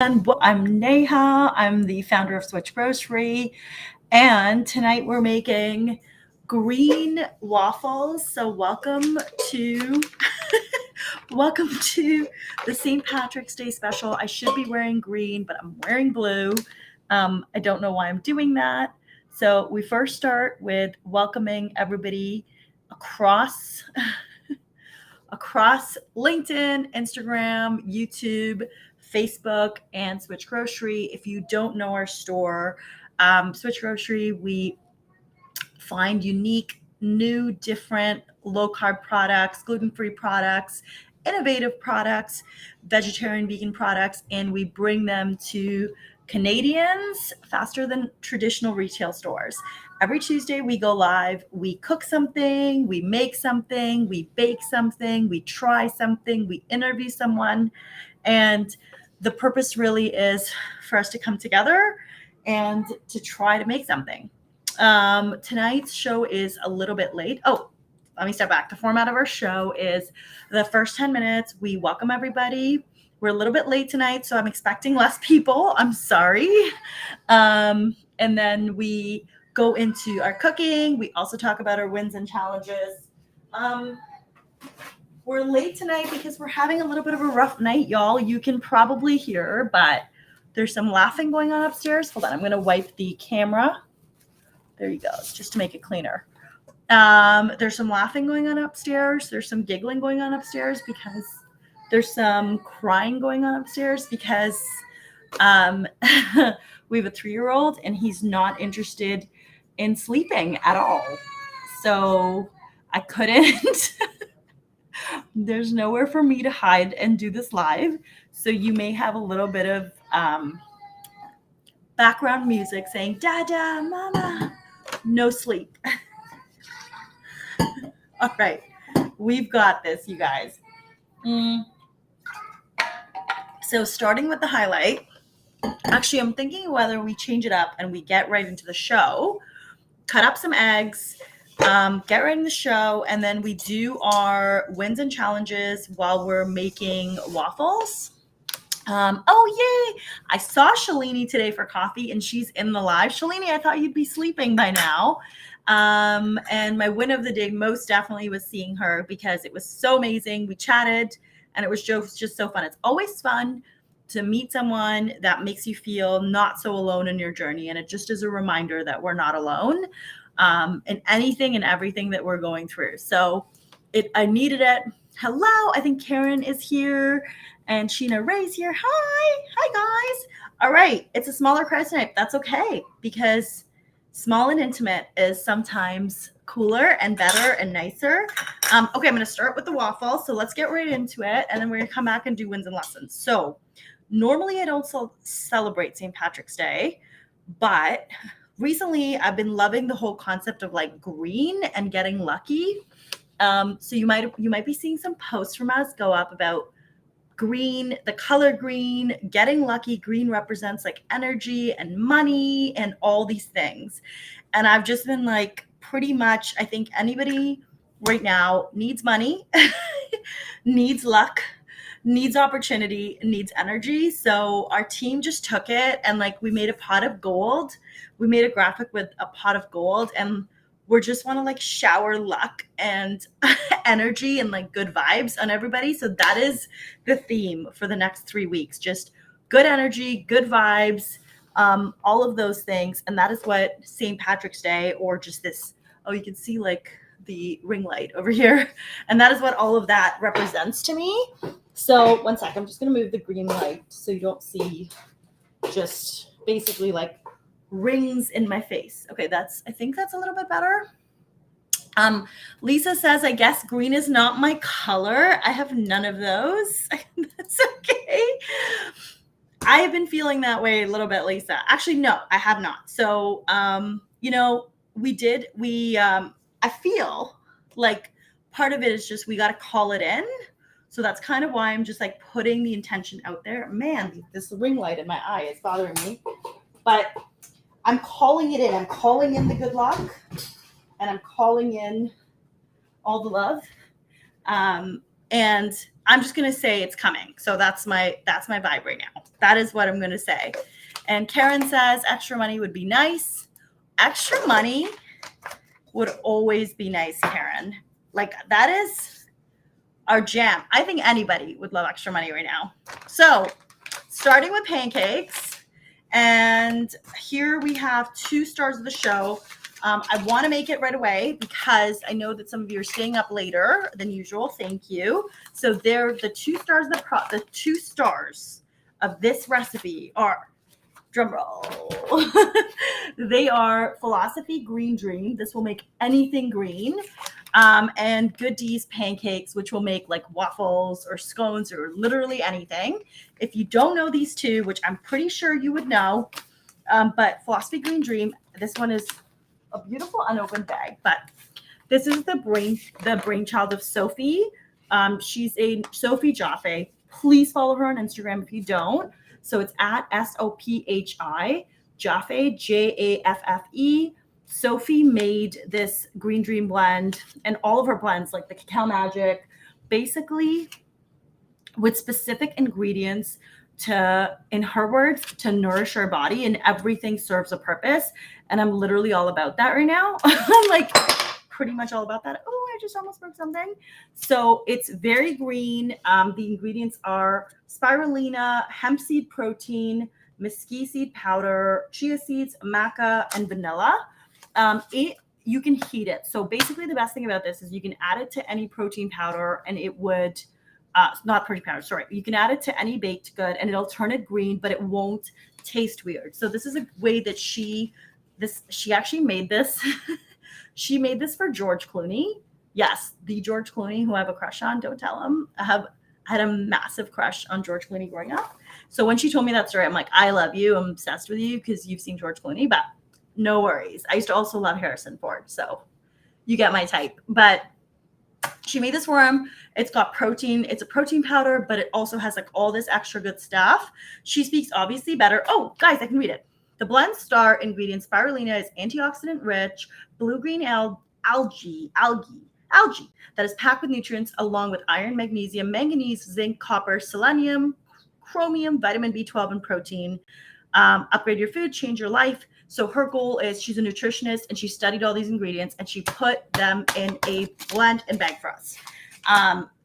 And I'm Neha. I'm the founder of SwitchGrocery. And tonight we're making green waffles. So to welcome to the St. Patrick's Day special. I should be wearing green, but I'm wearing blue. I don't know why I'm doing that. So we first start with welcoming everybody across across LinkedIn, Instagram, YouTube, Facebook, and Switch Grocery. If you don't know our store, Switch Grocery, we find unique, new, different low carb products, gluten free products, innovative products, vegetarian, vegan products, and we bring them to Canadians faster than traditional retail stores. Every Tuesday, we go live. We cook something, we make something, we bake something, we try something, we interview someone. And the purpose really is for us to come together and to try to make something. Tonight's show is a little bit late. Oh, let me step back. The format of our show is the first 10 minutes. We welcome everybody. We're a little bit late tonight, so I'm expecting less people. I'm sorry. And then we go into our cooking. We also talk about our wins and challenges. We're late tonight because we're having a little bit of a rough night, y'all. You can probably hear, but there's some laughing going on upstairs. Hold on, I'm going to wipe the camera. There you go, just to make it cleaner. There's some laughing going on upstairs. There's some giggling going on upstairs because there's some crying going on upstairs because we have a 3-year-old and he's not interested in sleeping at all. So I couldn't. There's nowhere for me to hide and do this live. So you may have a little bit of background music saying, Dada, Mama. No sleep. All right. We've got this, you guys. So starting with the highlight, actually, I'm thinking whether we change it up and we get right into the show, cut up some eggs, get right in the show, and then we do our wins and challenges while we're making waffles. Oh, yay. I saw Shalini today for coffee and she's in the live. Shalini, I thought you'd be sleeping by now. And my win of the day most definitely was seeing her because it was so amazing. We chatted and it was just so fun. It's always fun to meet someone that makes you feel not so alone in your journey. And it just is a reminder that we're not alone in anything and everything that we're going through. So I needed it. Hello, I think Karen is here. And Sheena Ray's here. Hi guys. All right, it's a smaller crowd tonight. That's okay because small and intimate is sometimes cooler and better and nicer. Okay, I'm going to start with the waffle. So let's get right into it. And then we're going to come back and do wins and lessons. So normally I don't celebrate St. Patrick's Day, but recently I've been loving the whole concept of like green and getting lucky. So you might be seeing some posts from us go up about green, the color green, getting lucky. Green represents like energy and money and all these things. And I've just been like, pretty much, I think anybody right now needs money, needs luck, needs opportunity, needs energy. So our team just took it and like we made a pot of gold. We made a graphic with a pot of gold and we just want to like shower luck and energy and like good vibes on everybody. So that is the theme for the next 3 weeks. Just good energy, good vibes, all of those things. And that is what St. Patrick's Day or just this, you can see like the ring light over here. And that is what all of that represents to me. So one sec, I'm just going to move the green light so you don't see just basically like rings in my face. Okay, I think that's a little bit better. Lisa says, I guess green is not my color. I have none of those. That's okay. I have been feeling that way a little bit, Lisa. Actually, no, I have not. So, I feel like part of it is just we got to call it in. So that's kind of why I'm just like putting the intention out there. Man, this ring light in my eye is bothering me. But I'm calling it in. I'm calling in the good luck. And I'm calling in all the love. And I'm just going to say it's coming. So that's my vibe right now. That is what I'm going to say. And Karen says extra money would be nice. Extra money would always be nice, Karen. Like, that is our jam. I think anybody would love extra money right now. So starting with pancakes, and here we have 2 stars of the show. I want to make it right away because I know that some of you are staying up later than usual. Thank you. So they're the 2 stars. The 2 stars of this recipe are, drum roll. They are Philosophie Green Dream. This will make anything green. And Good D's pancakes, which will make like waffles or scones or literally anything. If you don't know these 2, which I'm pretty sure you would know, but Philosophie Green Dream, this one is a beautiful unopened bag, but this is the brainchild of Sophie. She's a Sophie Jaffe. Please follow her on Instagram if you don't. So it's at SOPHI Jaffe, JAFFE. Sophie made this Green Dream blend and all of her blends, like the Cacao Magic, basically with specific ingredients to, in her words, to nourish our body, and everything serves a purpose. And I'm literally all about that right now. I'm like pretty much all about that. Oh, I just almost broke something. So it's very green. The ingredients are spirulina, hemp seed protein, mesquite seed powder, chia seeds, maca, and vanilla. You can heat it. So basically the best thing about this is you can add it to any protein powder and it would, not protein powder, sorry. You can add it to any baked good and it'll turn it green, but it won't taste weird. So this is a way that she actually made this. She made this for George Clooney. Yes, the George Clooney who I have a crush on. Don't tell him. I had a massive crush on George Clooney growing up. So when she told me that story, I'm like, I love you. I'm obsessed with you because you've seen George Clooney, but no worries. I used to also love Harrison Ford. So you get my type. But she made this for him. It's got protein. It's a protein powder, but it also has like all this extra good stuff. She speaks obviously better. Oh, guys, I can read it. The blend star ingredient spirulina is antioxidant rich, blue-green algae that is packed with nutrients along with iron, magnesium, manganese, zinc, copper, selenium, chromium, vitamin B12, and protein. Upgrade your food, change your life. So her goal is, she's a nutritionist and she studied all these ingredients and she put them in a blend and bag for us.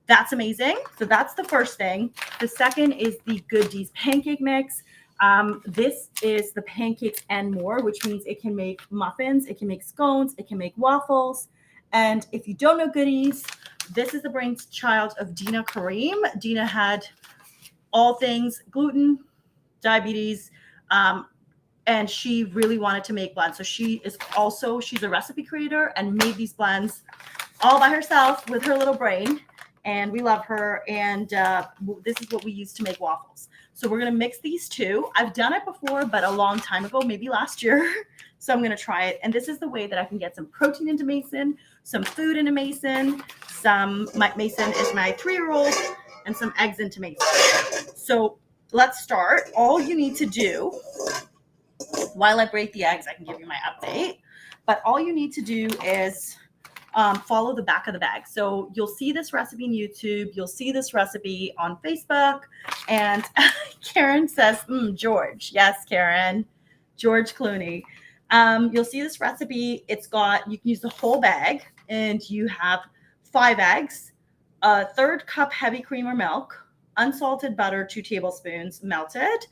That's amazing. So that's the first thing. The second is the Good D's pancake mix. This is the pancakes and more, which means it can make muffins, it can make scones, it can make waffles. And if you don't know Goodies, this is the brainchild of Dina Kareem. Dina had all things gluten, diabetes, and she really wanted to make blends. So she's a recipe creator and made these blends all by herself with her little brain. And we love her. And this is what we use to make waffles. So we're going to mix these 2. I've done it before, but a long time ago, maybe last year. So I'm going to try it. And this is the way that I can get some protein into Mason, some food into Mason, Mason is my 3-year-old, and some eggs into Mason. So let's start. All you need to do, while I break the eggs, I can give you my update. But all you need to do is follow the back of the bag. So you'll see this recipe on YouTube. You'll see this recipe on Facebook. And Karen says, George. Yes, Karen. George Clooney. You'll see this recipe. You can use the whole bag. And you have 5 eggs, a 1/3 cup heavy cream or milk, unsalted butter, 2 tablespoons melted,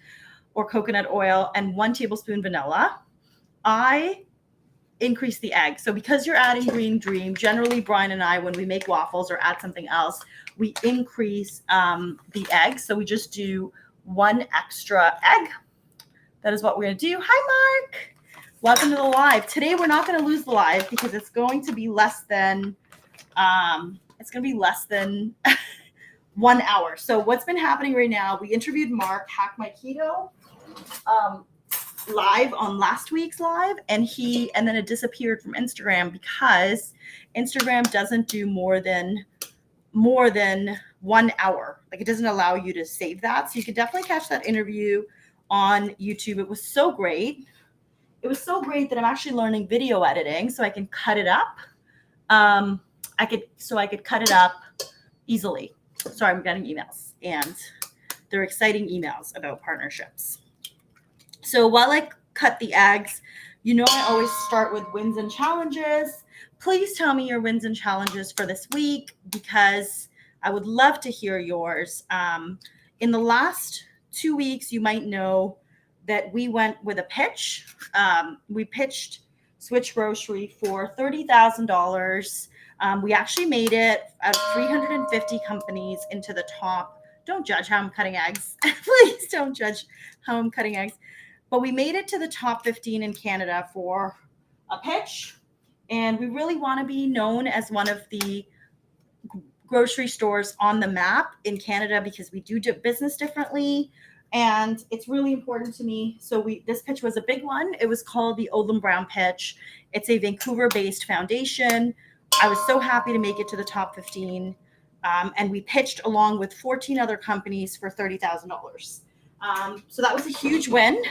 or coconut oil, and 1 tablespoon vanilla. I increase the egg. So because you're adding Green Dream, generally Brian and I, when we make waffles or add something else, we increase the egg. So we just do 1 extra egg. That is what we're going to do. Hi, Mark. Welcome to the live. Today, we're not going to lose the live because it's going to be less than 1 hour. So what's been happening right now, we interviewed Mark, Hack My Keto, live on last week's live, and then it disappeared from Instagram because Instagram doesn't do more than 1 hour. Like, it doesn't allow you to save that. So you can definitely catch that interview on YouTube. It was so great. It was so great that I'm actually learning video editing so I can cut it up. I could cut it up easily. Sorry, I'm getting emails, and they're exciting emails about partnerships. So while I cut the eggs, I always start with wins and challenges. Please tell me your wins and challenges for this week, because I would love to hear yours. In the last 2 weeks, you might know that we went with a pitch. We pitched SwitchGrocery for $30,000. We actually made it out of 350 companies into the top. Don't judge how I'm cutting eggs. Please don't judge how I'm cutting eggs. But we made it to the top 15 in Canada for a pitch. And we really want to be known as one of the grocery stores on the map in Canada, because we do business differently. And it's really important to me. So this pitch was a big one. It was called the Odlum Brown pitch. It's a Vancouver-based foundation. I was so happy to make it to the top 15. And we pitched along with 14 other companies for $30,000. So that was a huge win.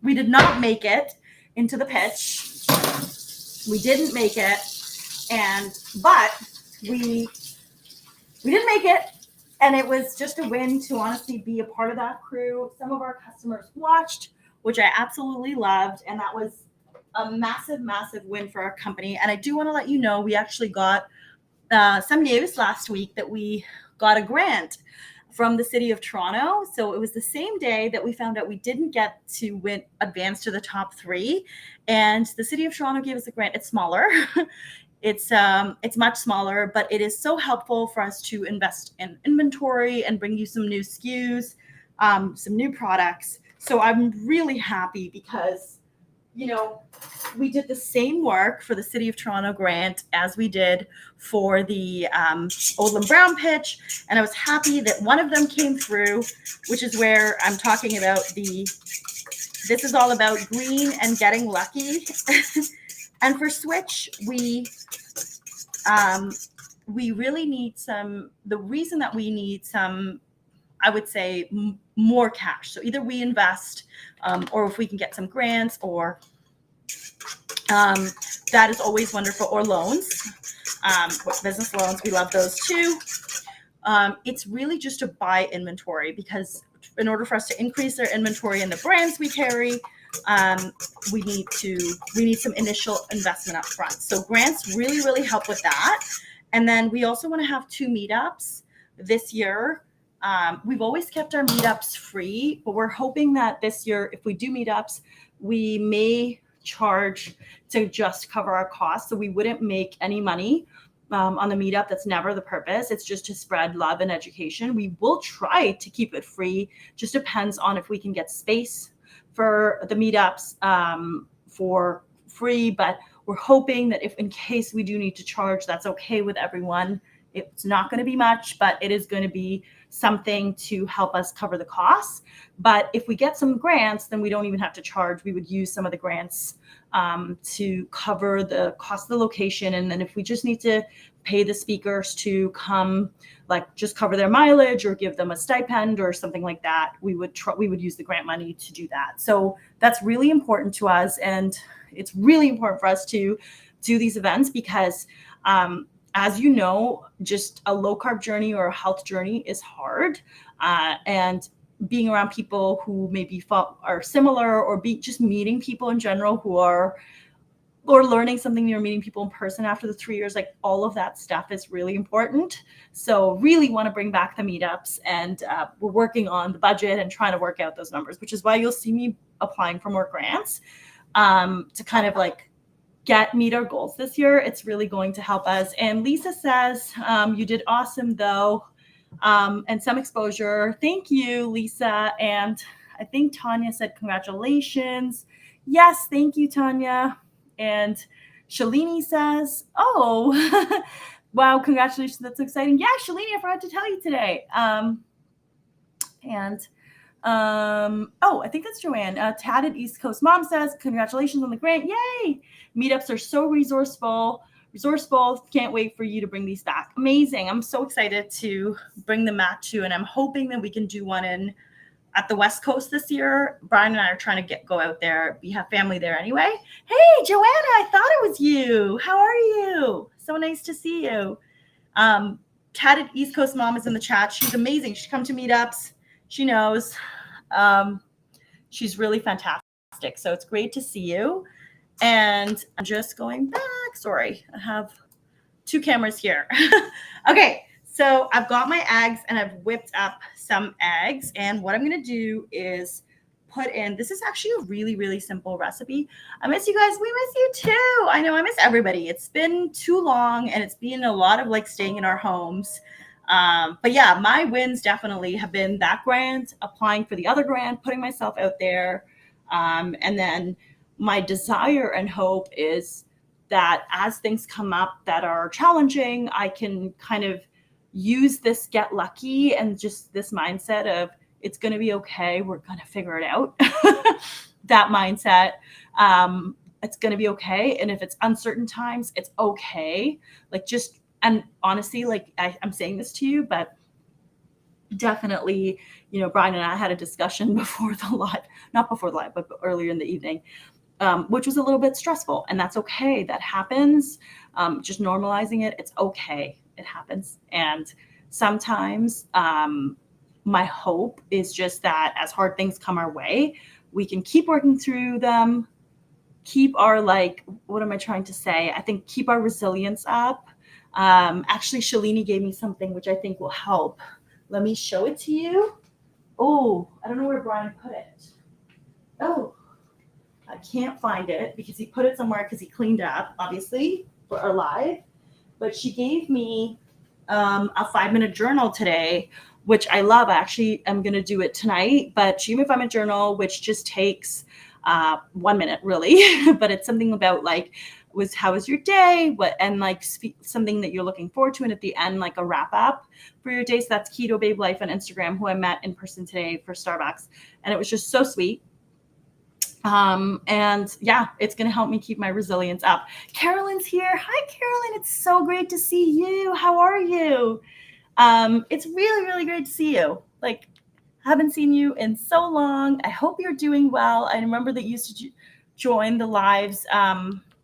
We did not make it into the pitch. We didn't make it, but we didn't make it, and it was just a win to honestly be a part of that crew. Some of our customers watched, which I absolutely loved, and that was a massive, massive win for our company. And I do want to let you know, we actually got some news last week that we got a grant from the city of Toronto. So it was the same day that we found out we didn't get to advance to the top 3. And the city of Toronto gave us a grant. It's smaller. It's much smaller, but it is so helpful for us to invest in inventory and bring you some new SKUs, some new products. So I'm really happy because, we did the same work for the City of Toronto grant as we did for the Odlum Brown pitch. And I was happy that one of them came through, which is where I'm talking about this is all about green and getting lucky. And for Switch, we really need the reason that we need some, I would say, more cash. So either we invest or if we can get some grants, or that is always wonderful, or loans, business loans. We love those too. It's really just to buy inventory, because in order for us to increase our inventory and the brands we carry, we need some initial investment up front. So grants really, really help with that. And then we also want to have 2 meetups this year. We've always kept our meetups free, but we're hoping that this year, if we do meetups, we may charge to just cover our costs. So we wouldn't make any money on the meetup. That's never the purpose. It's just to spread love and education. We will try to keep it free. Just depends on if we can get space for the meetups for free. But we're hoping that if in case we do need to charge, that's okay with everyone. It's not going to be much, but it is going to be something to help us cover the costs. But if we get some grants, then we don't even have to charge. We would use some of the grants to cover the cost of the location. And then if we just need to pay the speakers to come, like just cover their mileage or give them a stipend or something like that, we would use the grant money to do that. So that's really important to us. And it's really important for us to do these events because as you know, just a low carb journey or a health journey is hard. And being around people who maybe are similar, or just meeting people in general who are, or learning something new, or meeting people in person after the 3 years, like all of that stuff is really important. So really want to bring back the meetups, and we're working on the budget and trying to work out those numbers, which is why you'll see me applying for more grants to kind of like meet our goals this year. It's really going to help us. And Lisa says, you did awesome though. And some exposure. Thank you, Lisa. And I think Tanya said, congratulations. Yes, thank you, Tanya. And Shalini says, oh, wow, congratulations. That's exciting. Yeah, Shalini, I forgot to tell you today. I think that's Joanne. Tatted East Coast Mom says, congratulations on the grant. Yay. Meetups are so resourceful. Can't wait for you to bring these back. Amazing. I'm so excited to bring them back too. And I'm hoping that we can do one at the West Coast this year. Brian and I are trying to go out there. We have family there anyway. Hey, Joanna, I thought it was you. How are you? So nice to see you. Catted East Coast Mom is in the chat. She's amazing. She's come to meetups. She knows. She's really fantastic. So it's great to see you. And I'm just going back. Sorry, I have 2 cameras here. Okay, so I've got my eggs and I've whipped up some eggs. And what I'm going to do is put in, this is actually a really, really simple recipe. I miss you guys. We miss you too. I know I miss everybody. It's been too long and it's been a lot of like staying in our homes. But yeah, my wins definitely have been that grant, applying for the other grant, putting myself out there. And then my desire and hope is that as things come up that are challenging, I can kind of use this get lucky and just this mindset of it's going to be okay. We're going to figure it out. That mindset. It's going to be okay. And if it's uncertain times, it's okay. Like just, and honestly, like I'm saying this to you, but definitely, you know, Brian and I had a discussion before the live, not before the live, but earlier in the evening, which was a little bit stressful, and that's okay. That happens. Just normalizing it. It's okay. It happens. And sometimes my hope is just that as hard things come our way, we can keep working through them, keep our, like, what am I trying to say? I think keep our resilience up. Actually, Shalini gave me something which I think will help. Let me show it to you. Oh, I don't know where Brian put it. Oh, I can't find it because he put it somewhere because he cleaned up, obviously, for our live. But she gave me a 5-minute journal today, which I love. I actually am going to do it tonight. But she gave me a 5-minute journal, which just takes 1 minute, really. But it's something about like, how was your day? What, and like something that you're looking forward to. And at the end, like a wrap up for your day. So that's Keto Babe Life on Instagram, who I met in person today for Starbucks. And it was just so sweet. And yeah, it's going to help me keep my resilience up. Carolyn's here. Hi, Carolyn. It's so great to see you. How are you? It's really, really great to see you. Like, haven't seen you in so long. I hope you're doing well. I remember that you used to join the lives,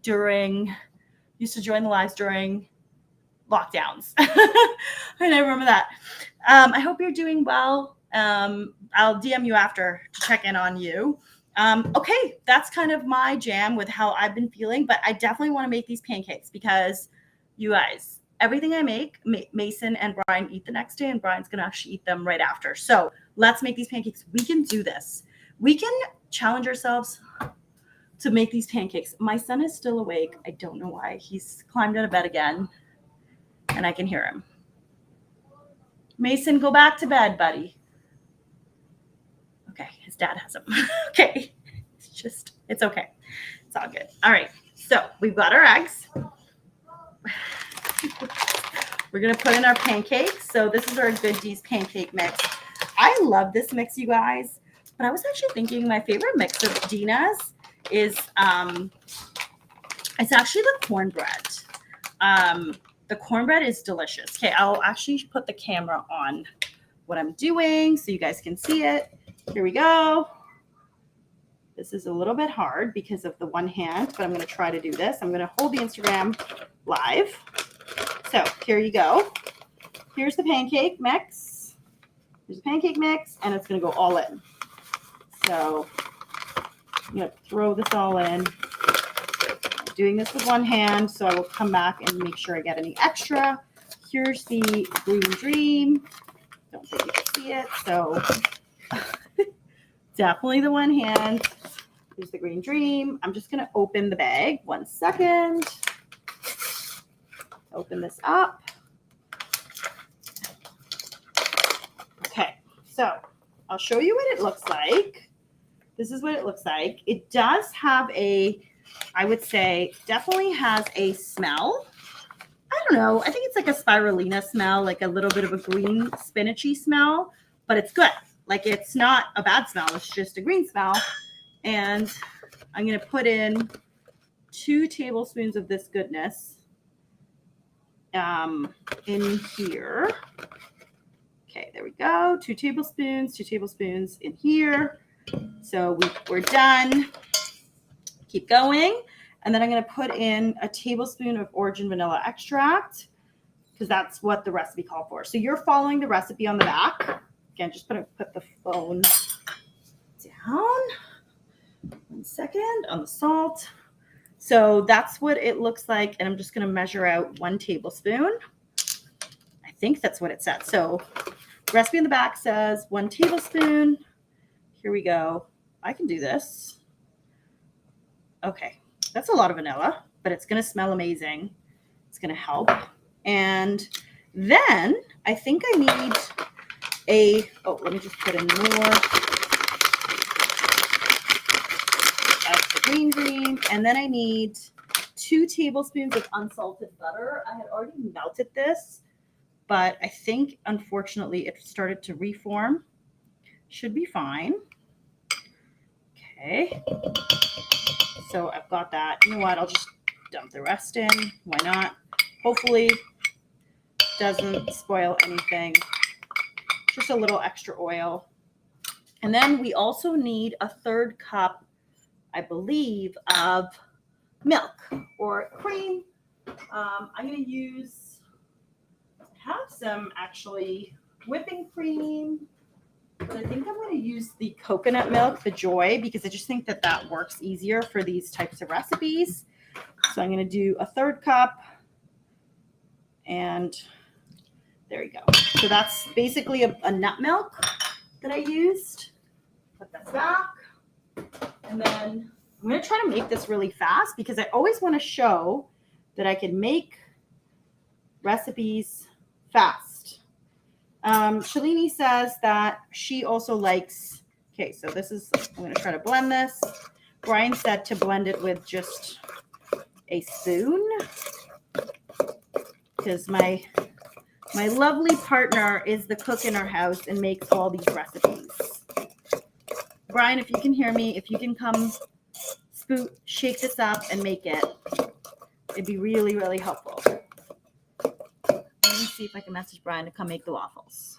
during lockdowns. And I remember that. I hope you're doing well. I'll DM you after to check in on you. Okay, that's kind of my jam with how I've been feeling, but I definitely want to make these pancakes because you guys, everything I make, Mason and Brian eat the next day, and Brian's going to actually eat them right after. So let's make these pancakes. We can do this. We can challenge ourselves to make these pancakes. My son is still awake. I don't know why. He's climbed out of bed again, and I can hear him. Mason, go back to bed, buddy. Okay, his dad has him. Okay, it's okay. It's all good. All right, so we've got our eggs. We're going to put in our pancakes. So this is our Good D's pancake mix. I love this mix, you guys. But I was actually thinking my favorite mix of Dina's is, it's actually the cornbread. The cornbread is delicious. Okay, I'll actually put the camera on what I'm doing so you guys can see it. Here we go. This is a little bit hard because of the one hand, but I'm going to try to do this. I'm going to hold the Instagram live. So here you go. Here's the pancake mix. Here's the pancake mix, and it's going to go all in. So I'm going to throw this all in. I'm doing this with one hand, so I will come back and make sure I get any extra. Here's the Green Dream. Don't think you can see it, so definitely the one hand. Here's the Green Dream. I'm just going to open the bag. 1 second. Open this up. Okay, so I'll show you what it looks like. This is what it looks like. It does have I would say, definitely has a smell. I don't know. I think it's like a spirulina smell, like a little bit of a green spinachy smell, but it's good. Like, it's not a bad smell. It's just a green smell. And I'm going to put in 2 tablespoons of this goodness in here. Okay, there we go. 2 tablespoons in here. So we're done. Keep going. And then I'm going to put in a tablespoon of origin vanilla extract because that's what the recipe called for. So you're following the recipe on the back. Again, just put the phone down. 1 second on the salt. So that's what it looks like. And I'm just going to measure out 1 tablespoon. I think that's what it said. So recipe in the back says 1 tablespoon. Here we go. I can do this. Okay. That's a lot of vanilla, but it's going to smell amazing. It's going to help. And then I think I need let me just put in more. That's the green cream. And then I need 2 tablespoons of unsalted butter. I had already melted this, but I think, unfortunately, it started to reform. Should be fine. Okay. So I've got that. You know what? I'll just dump the rest in. Why not? Hopefully doesn't spoil anything. Just a little extra oil. And then we also need a 1/3 cup, I believe, of milk or cream. I'm going to have some actually whipping cream, but I think I'm going to use the coconut milk, the Joy, because I just think that works easier for these types of recipes. So I'm going to do a 1/3 cup, and there you go. So that's basically a nut milk that I used. Put that back. And then I'm going to try to make this really fast because I always want to show that I can make recipes fast. Shalini says that she also likes, okay, so this is, I'm going to try to blend this. Brian said to blend it with just a spoon because my lovely partner is the cook in our house and makes all these recipes. Brian, if you can hear me, if you can come shake this up and make it, it'd be really, really helpful. Let me see if I can message Brian to come make the waffles.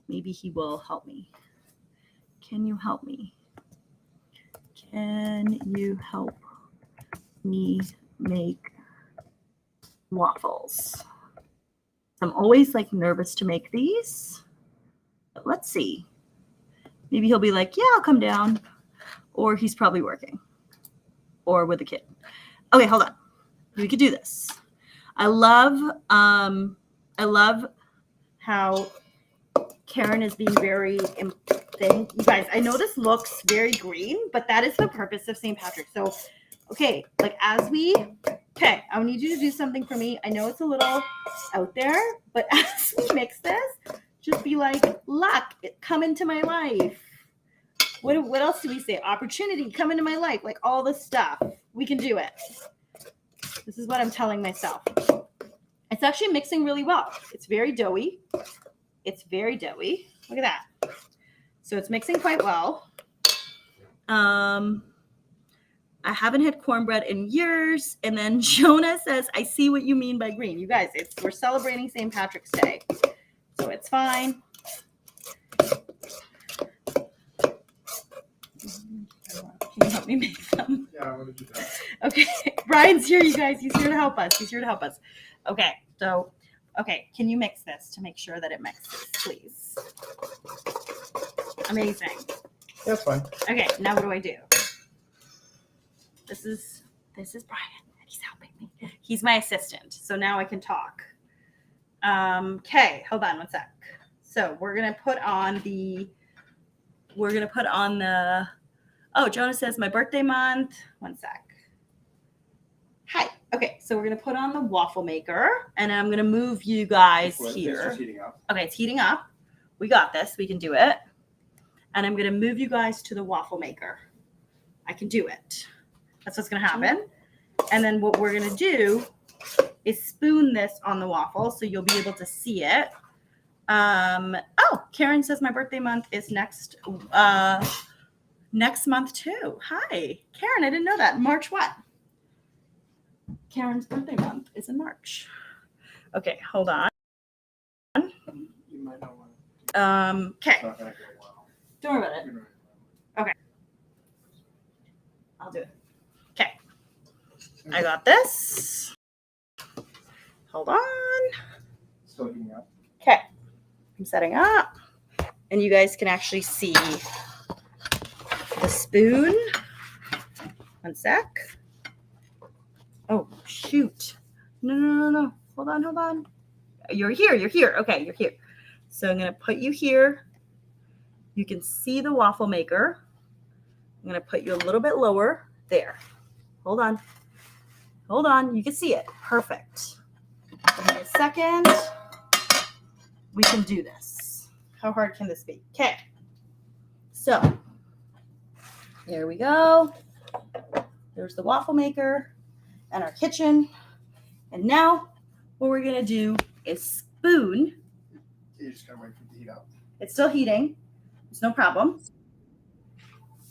Maybe he will help me. Can you help me? Can you help me make waffles? I'm always like nervous to make these, but let's see. Maybe he'll be like, yeah, I'll come down. Or he's probably working or with a kid. Okay, hold on. We could do this. I love how Karen is being very thing. You guys, I know this looks very green, but that is the purpose of St. Patrick's. So, okay, I need you to do something for me. I know it's a little out there, but as we mix this, just be like, luck, come into my life. What else do we say? Opportunity, come into my life. Like all this stuff. We can do it. This is what I'm telling myself. It's actually mixing really well. It's very doughy. Look at that. So it's mixing quite well. I haven't had cornbread in years. And then Jonah says, I see what you mean by green. You guys, we're celebrating St. Patrick's Day. So it's fine. Can you help me make them? Yeah, what did you do? Okay. Brian's here, you guys. He's here to help us. Okay. So, can you mix this to make sure that it mixes, please? Amazing. That's fine. Okay, now what do I do? This is Brian. He's helping me. He's my assistant. So now I can talk. Okay, hold on 1 sec. So we're gonna put on the oh, Jonah says my birthday month. 1 sec. Hi. Okay, so we're gonna put on the waffle maker, and I'm gonna move you guys here. Heating up. Okay, it's heating up. We got this. We can do it. And I'm gonna move you guys to the waffle maker. I can do it. That's what's gonna happen. And then what we're gonna do is spoon this on the waffle so you'll be able to see it. Oh, Karen says my birthday month is next month too. Hi, Karen. I didn't know that. March what? Karen's birthday month is in March. Okay, hold on. You might not want to. Okay. It's not gonna go well. Don't worry about it. Okay. I'll do it. Okay. I got this. Hold on. Still heating up. Okay, I'm setting up, and you guys can actually see the spoon. One sec. Oh, shoot. No. Hold on. You're here. Okay, you're here. So I'm going to put you here. You can see the waffle maker. I'm going to put you a little bit lower. There. Hold on. You can see it. Perfect. Give me a second. We can do this. How hard can this be? Okay. So, here we go. There's the waffle maker and our kitchen. And now what we're going to do is spoon. You just gotta wait for it to heat up. It's still heating. It's no problem.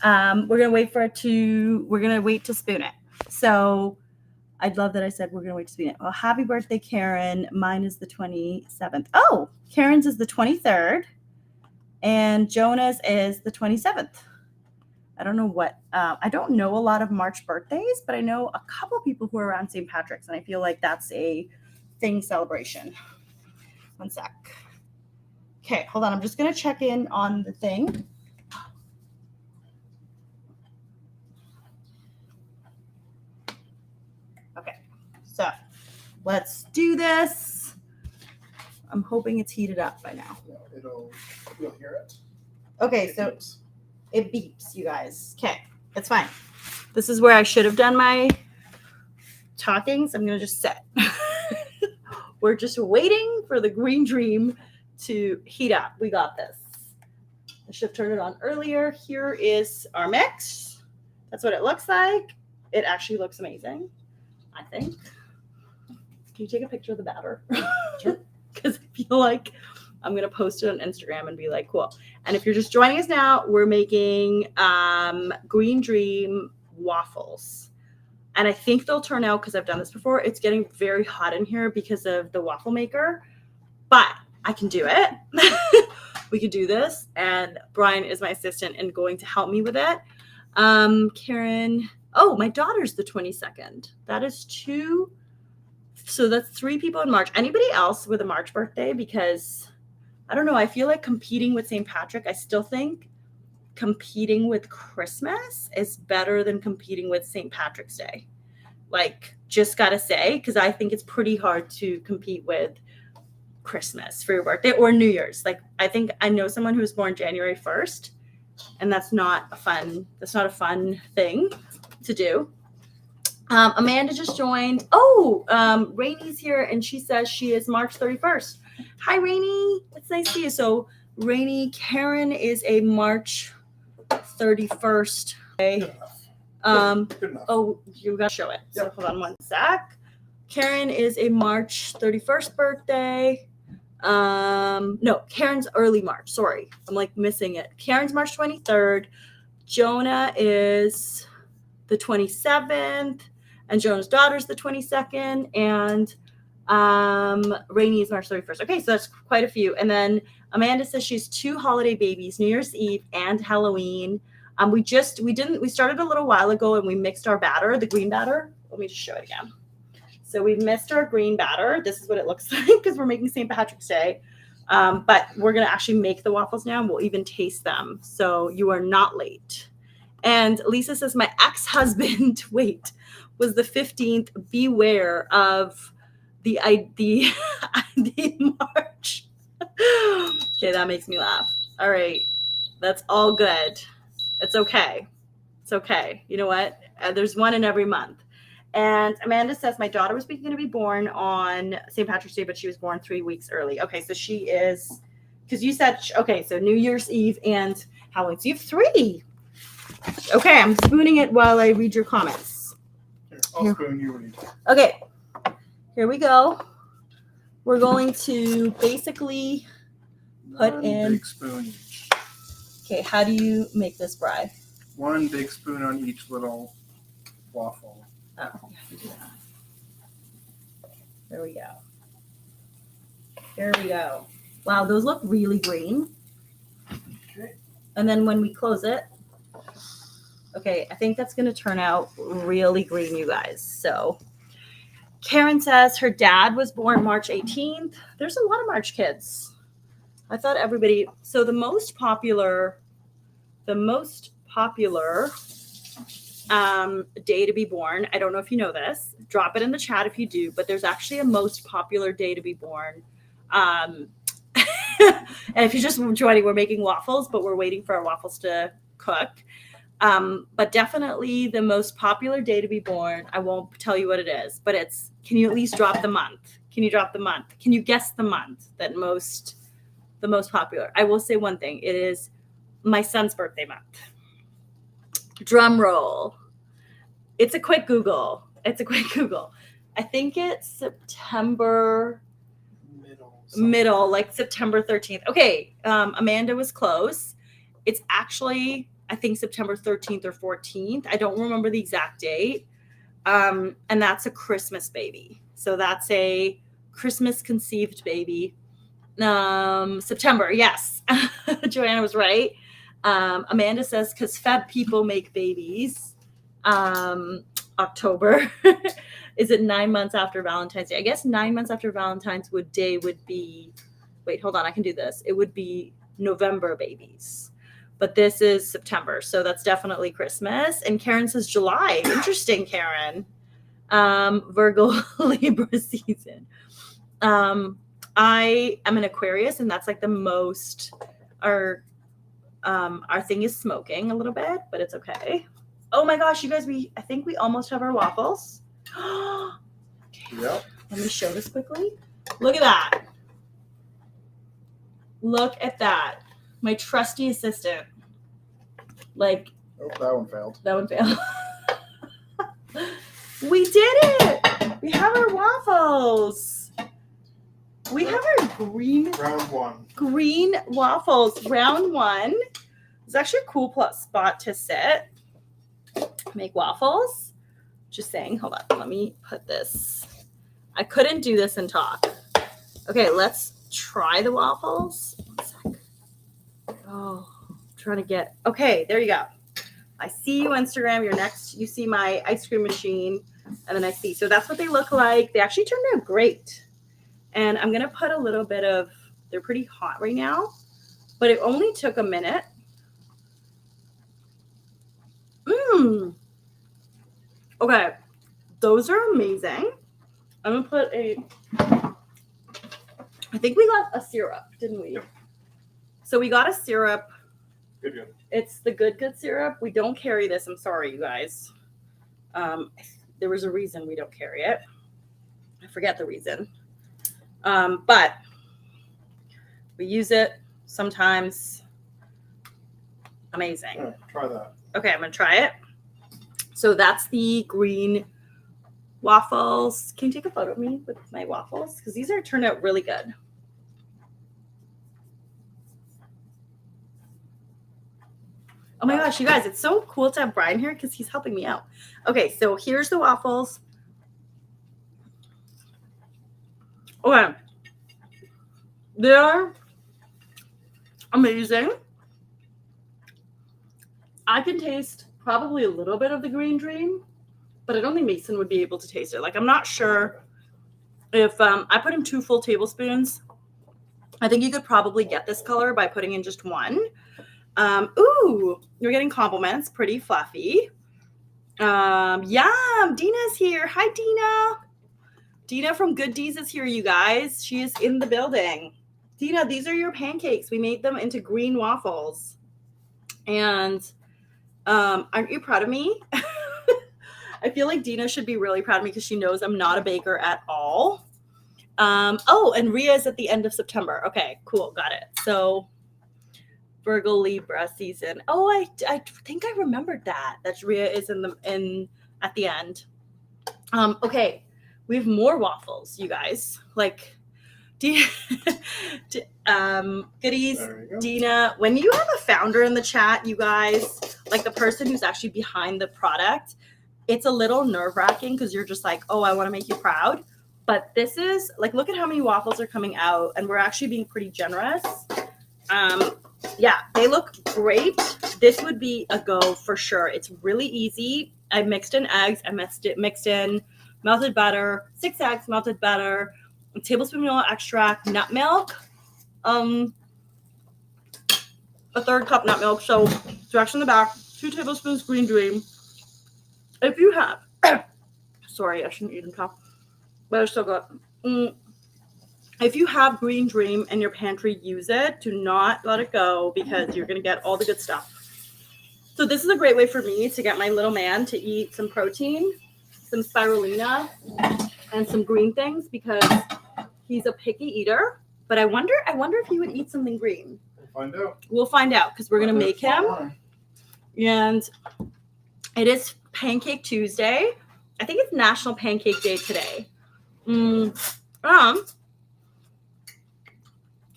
We're going to wait to spoon it. So I'd love that I said we're going to wait to spoon it. Well, happy birthday, Karen. Mine is the 27th. Oh, Karen's is the 23rd. And Jonah's is the 27th. I don't know I don't know a lot of March birthdays, but I know a couple people who are around St. Patrick's, and I feel like that's a thing celebration. One sec. Okay, hold on. I'm just going to check in on the thing. Okay, so let's do this. I'm hoping it's heated up by now. Yeah, you'll hear it. Okay, so it beeps, you guys. Okay, it's fine. This is where I should have done my talking, so I'm going to just sit. We're just waiting for the green dream to heat up. We got this. I should have turned it on earlier. Here is our mix. That's what it looks like. It actually looks amazing, I think. Can you take a picture of the batter? Sure. Because I feel like I'm going to post it on Instagram and be like, cool. And if you're just joining us now, we're making Green Dream waffles. And I think they'll turn out, because I've done this before, it's getting very hot in here because of the waffle maker. But I can do it. We can do this. And Brian is my assistant and going to help me with it. Karen, my daughter's the 22nd. That is 2. So that's 3 people in March. Anybody else with a March birthday? Because I don't know. I feel like competing with St. Patrick, I still think competing with Christmas is better than competing with St. Patrick's Day. Like, just got to say, because I think it's pretty hard to compete with Christmas for your birthday or New Year's. Like, I think I know someone who was born January 1st, and that's not a fun thing to do. Amanda just joined. Rainy's here, and she says she is March 31st. Hi, Rainy. It's nice to see you. So, Rainy, Karen is a March 31st. Okay. Good enough. Oh, you got to show it. So, Yep. hold on one sec. Karen is a March 31st birthday. No, Karen's early March. Sorry. I'm like missing it. Karen's March 23rd. Jonah is the 27th. And Jonah's daughter's the 22nd, and Rainy is March 31st. Okay, so that's quite a few. And then Amanda says she's 2 holiday babies, New Year's Eve and Halloween. We started a little while ago, and we mixed our batter, the green batter. Let me just show it again. So we've mixed our green batter. This is what it looks like because we're making St. Patrick's Day. But we're going to actually make the waffles now, and we'll even taste them. So you are not late. And Lisa says, my ex-husband, was the 15th. Beware of the March. Okay, that makes me laugh. All right. That's all good. It's okay. It's okay. You know what? There's one in every month. And Amanda says, my daughter was going to be born on St. Patrick's Day, but she was born 3 weeks early. Okay, so she is, because you said, okay, so New Year's Eve and Halloween. So you have 3. Okay, I'm spooning it while I read your comments. Here, I'll spoon you when you talk. Okay, here we go. We're going to basically put One in. big spoon each. Okay, how do you make this, Bri? 1 big spoon on each little waffle. Oh, you do that. There we go. There we go. Wow, those look really green. Okay. And then when we close it, okay, I think that's going to turn out really green, you guys. So Karen says her dad was born March 18th. There's a lot of March kids. I thought everybody. So the most popular day to be born. I don't know if you know this. Drop it in the chat if you do. But there's actually a most popular day to be born. And if you're just joining, we're making waffles, but we're waiting for our waffles to cook. But definitely the most popular day to be born. I won't tell you what it is, but it's. Can you at least drop the month? Can you drop the month? Can you guess the month that the most popular? I will say one thing. It is my son's birthday month. Drum roll. It's a quick Google. I think it's September middle, like September 13th. Okay. Amanda was close. It's actually, I think, September 13th or 14th. I don't remember the exact date. And that's a Christmas baby. So that's a Christmas conceived baby. September. Yes. Joanna was right. Amanda says, because Feb people make babies. October. Is it 9 months after Valentine's Day? I guess 9 months after Valentine's Day would be, wait, hold on. I can do this. It would be November babies. But this is September. So that's definitely Christmas. And Karen says July. Interesting, Karen. Virgo Libra season. I am an Aquarius, and that's like the most, our thing is smoking a little bit, but it's okay. Oh my gosh, you guys, I think we almost have our waffles. Yep. Let me show this quickly. Look at that. Look at that. My trusty assistant. Like. Oh, that one failed. That one failed. We did it. We have our waffles. We have our green waffles. Round one. It's actually a cool spot to sit. Make waffles. Just saying. Hold on. Let me put this. I couldn't do this and talk. Okay, let's try the waffles. 1 sec. Oh, I'm trying to get. Okay, there you go. I see you, Instagram. You're next. You see my ice cream machine. And then I see. So that's what they look like. They actually turned out great. And I'm going to put a little bit of. They're pretty hot right now. But it only took a minute. Okay, those are amazing. I'm gonna put I think we got a syrup, didn't we? Yep. So we got a syrup. Good. It's the good syrup. We don't carry this. I'm sorry, you guys. There was a reason we don't carry it. I forget the reason. But we use it sometimes. Amazing. Yeah, try that. Okay, I'm gonna try it. So that's the green waffles. Can you take a photo of me with my waffles? Because these turned out really good. Oh my gosh, you guys, it's so cool to have Brian here because he's helping me out. Okay, so here's the waffles. Okay. They're amazing. I can taste probably a little bit of the green dream, but I don't think Mason would be able to taste it. Like, I'm not sure if I put in 2 full tablespoons. I think you could probably get this color by putting in just 1. Ooh, you're getting compliments. Pretty fluffy. Yum. Dina's here. Hi, Dina. Dina from Good Deeds is here, you guys. She is in the building. Dina, these are your pancakes. We made them into green waffles. And aren't you proud of me? I feel like Dina should be really proud of me because she knows I'm not a baker at all. Oh, and Rhea is at the end of September. Okay, cool. Got it. So Virgo Libra season. Oh, I think I remembered that Rhea is at the end. Okay, we have more waffles, you guys. Like, goodies, Dina. When you have a founder in the chat, you guys, like the person who's actually behind the product, it's a little nerve-wracking because you're just like, oh, I want to make you proud. But this is like, look at how many waffles are coming out, and we're actually being pretty generous. Yeah, they look great. This would be a go for sure. It's really easy. I mixed in eggs. I mixed in melted butter, 6 eggs, melted butter, a tablespoon vanilla extract, nut milk, a third cup nut milk. So direction in the back, 2 tablespoons green dream. If you have, sorry, I shouldn't eat and talk, but it's so good. If you have green dream in your pantry, use it. Do not let it go because you're going to get all the good stuff. So this is a great way for me to get my little man to eat some protein, some spirulina, and some green things because he's a picky eater. But I wonder if he would eat something green. We'll find out. We'll find out because we're going to make him. And it is Pancake Tuesday. I think it's National Pancake Day today.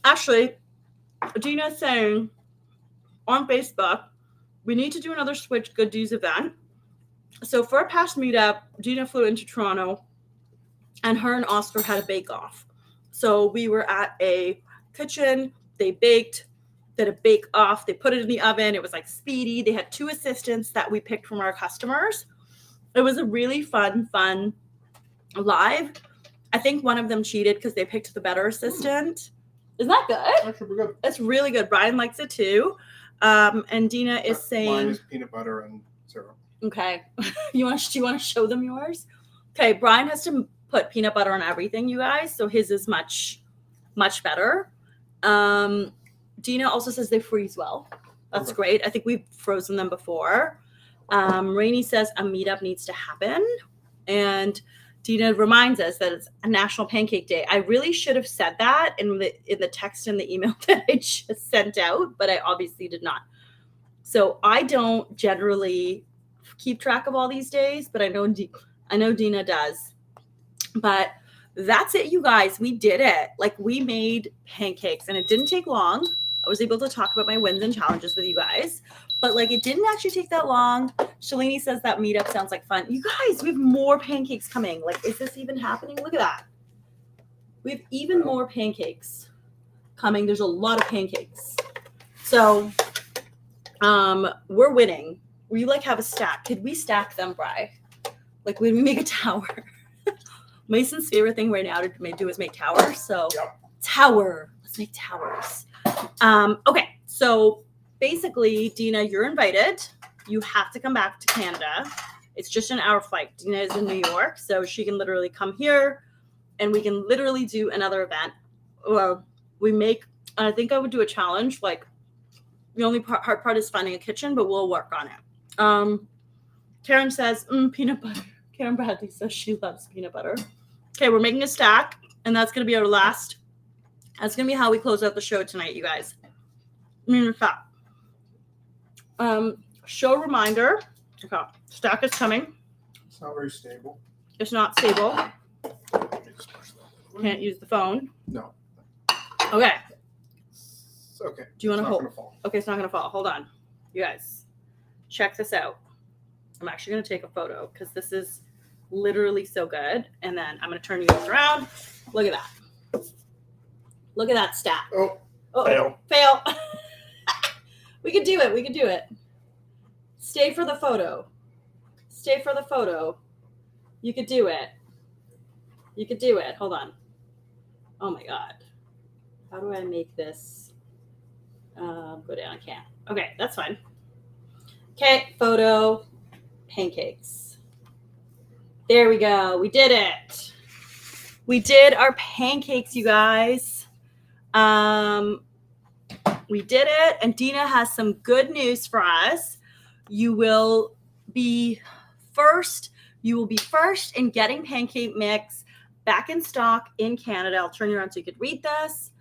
Actually, Dina's saying on Facebook, we need to do another Switch Good Deeds event. So for a past meetup, Dina flew into Toronto and her and Oscar had a bake-off. So we were at a kitchen, they baked, did a bake-off, they put it in the oven, it was like speedy. They had 2 assistants that we picked from our customers. It was a really fun live. I think one of them cheated because they picked the better assistant. Isn't that good? That's pretty good. It's really good. Brian likes it too. And Dina is saying mine is peanut butter and syrup. Okay. Do you want to show them yours? Okay, Brian has to put peanut butter on everything, you guys. So his is much better. Dina also says they freeze well. That's great. I think we've frozen them before. Rainey says a meetup needs to happen. And Dina reminds us that it's a National Pancake Day. I really should have said that in the text and the email that I just sent out, but I obviously did not. So I don't generally keep track of all these days, but I know Dina does. But that's it, you guys. We did it. Like, we made pancakes, and it didn't take long. I was able to talk about my wins and challenges with you guys, but like, it didn't actually take that long. Shalini says that meetup sounds like fun. You guys, we have more pancakes coming. Like, is this even happening? Look at that. We have even more pancakes coming. There's a lot of pancakes. So, we're winning. We like have a stack. Could we stack them, Bri? Like, when we make a tower. Mason's favorite thing right now to do is make towers. So, tower. Let's make towers. Okay, so basically, Dina, you're invited. You have to come back to Canada. It's just an hour flight. Dina is in New York, so she can literally come here, and we can literally do another event. Well, I think I would do a challenge. Like, the only hard part is finding a kitchen, but we'll work on it. Karen says, peanut butter. Karen Bradley says she loves peanut butter. Okay, we're making a stack, and that's going to be our last. That's going to be how we close out the show tonight, you guys. Show reminder. Okay, stack is coming. It's not very stable. It's not stable. Can't use the phone. No. Okay. It's okay. Do you want to hold? It's not going to fall. Okay, it's not going to fall. Hold on. You guys, check this out. I'm actually going to take a photo because this is literally so good. And then I'm going to turn you guys around. Look at that. Look at that stack. Oh, fail. We could do it. We could do it. Stay for the photo. Stay for the photo. You could do it. You could do it. Hold on. Oh my God. How do I make this go down? I can't. Okay, that's fine. Okay, photo. Pancakes. There we go. We did it. We did our pancakes, you guys. We did it, and Dina has some good news for us. You will be first. You will be first in getting pancake mix back in stock in Canada. I'll turn you around so you could read this.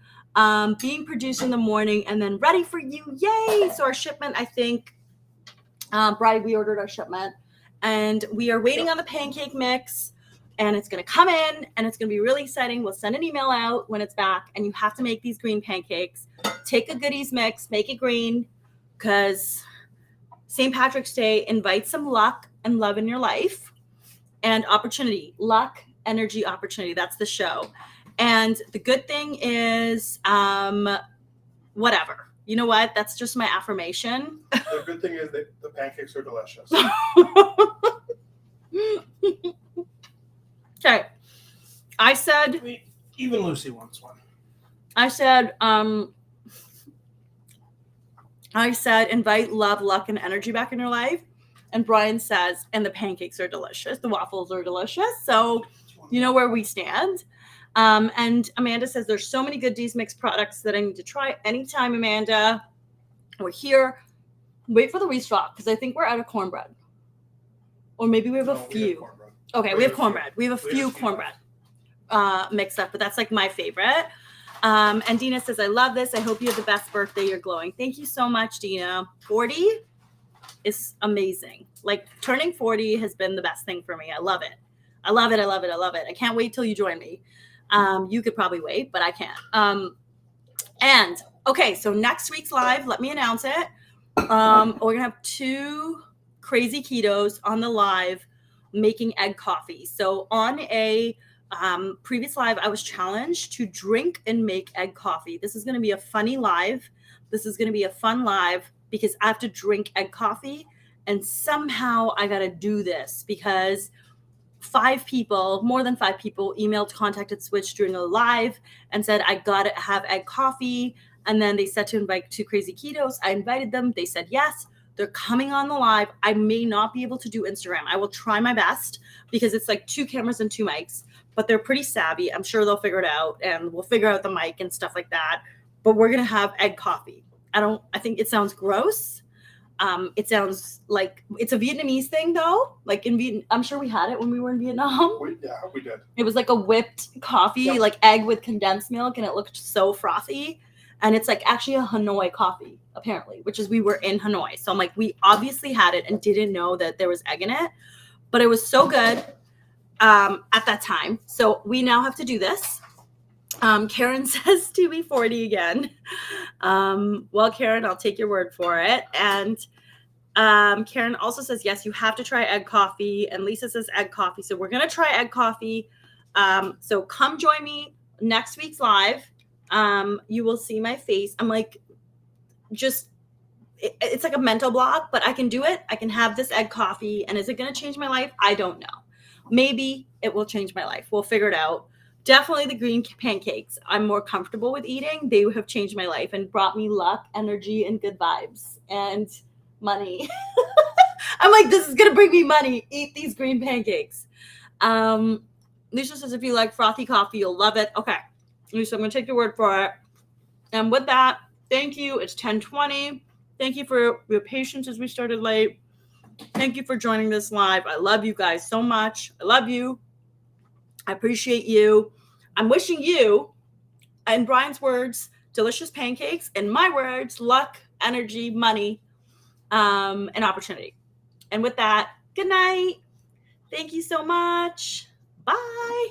Being produced in the morning and then ready for you. Yay! So our shipment, I think, Bride, we ordered our shipment, and we are waiting on the pancake mix. And it's going to come in, and it's going to be really exciting. We'll send an email out when it's back, and you have to make these green pancakes. Take a goodies mix, make it green, because St. Patrick's Day invites some luck and love in your life and opportunity. Luck, energy, opportunity. That's the show. And the good thing is, whatever. You know what? That's just my affirmation. The good thing is that the pancakes are delicious. I said, Even Lucy wants one. I said, invite love, luck, and energy back in your life. And Brian says, and the pancakes are delicious. The waffles are delicious. So you know where we stand. And Amanda says, there's so many good D's Mix products that I need to try anytime, Amanda. We're here. Wait for the restock because I think we're out of cornbread. Or maybe we have a few. We have cornbread. We have a few cornbread mixed up, but that's like my favorite. And Dina says, I love this. I hope you have the best birthday. You're glowing. Thank you so much, Dina. 40 is amazing. Like turning 40 has been the best thing for me. I love it. I love it. I love it. I love it. I can't wait till you join me. You could probably wait, but I can't. And okay, so next week's live, let me announce it. We're going to have 2 crazy ketos on the live making egg coffee. So on a previous live, I was challenged to drink and make egg coffee. This is going to be a funny live. This is going to be a fun live because I have to drink egg coffee. And somehow I got to do this because 5 people, more than 5 people, contacted Switch during a live and said, I got to have egg coffee. And then they said to invite 2 crazy ketos. I invited them. They said yes. They're coming on the live. I may not be able to do Instagram. I will try my best because it's like 2 cameras and 2 mics, but they're pretty savvy. I'm sure they'll figure it out and we'll figure out the mic and stuff like that. But we're going to have egg coffee. I think it sounds gross. It sounds like it's a Vietnamese thing though. Like in Vietnam, I'm sure we had it when we were in Vietnam. We did. It was like a whipped coffee, Yep. like egg with condensed milk, and it looked so frothy. And it's like actually a Hanoi coffee, apparently, which is we were in Hanoi. So I'm like, we obviously had it and didn't know that there was egg in it, but it was so good at that time. So we now have to do this. Karen says to be 40 again. Well, Karen, I'll take your word for it. And Karen also says, yes, you have to try egg coffee. And Lisa says egg coffee. So we're going to try egg coffee. So come join me next week's live. You will see my face. I'm like, it's like a mental block, but I can do it. I can have this egg coffee. And is it going to change my life? I don't know. Maybe it will change my life. We'll figure it out. Definitely the green pancakes I'm more comfortable with eating. They have changed my life and brought me luck, energy, and good vibes and money. I'm like, this is going to bring me money. Eat these green pancakes. Lisa says, if you like frothy coffee, you'll love it. Okay. Lisa, I'm going to take your word for it. And with that, thank you. It's 10:20. Thank you for your patience as we started late. Thank you for joining this live. I love you guys so much. I love you. I appreciate you. I'm wishing you, in Brian's words, delicious pancakes. In my words, luck, energy, money, and opportunity. And with that, good night. Thank you so much. Bye.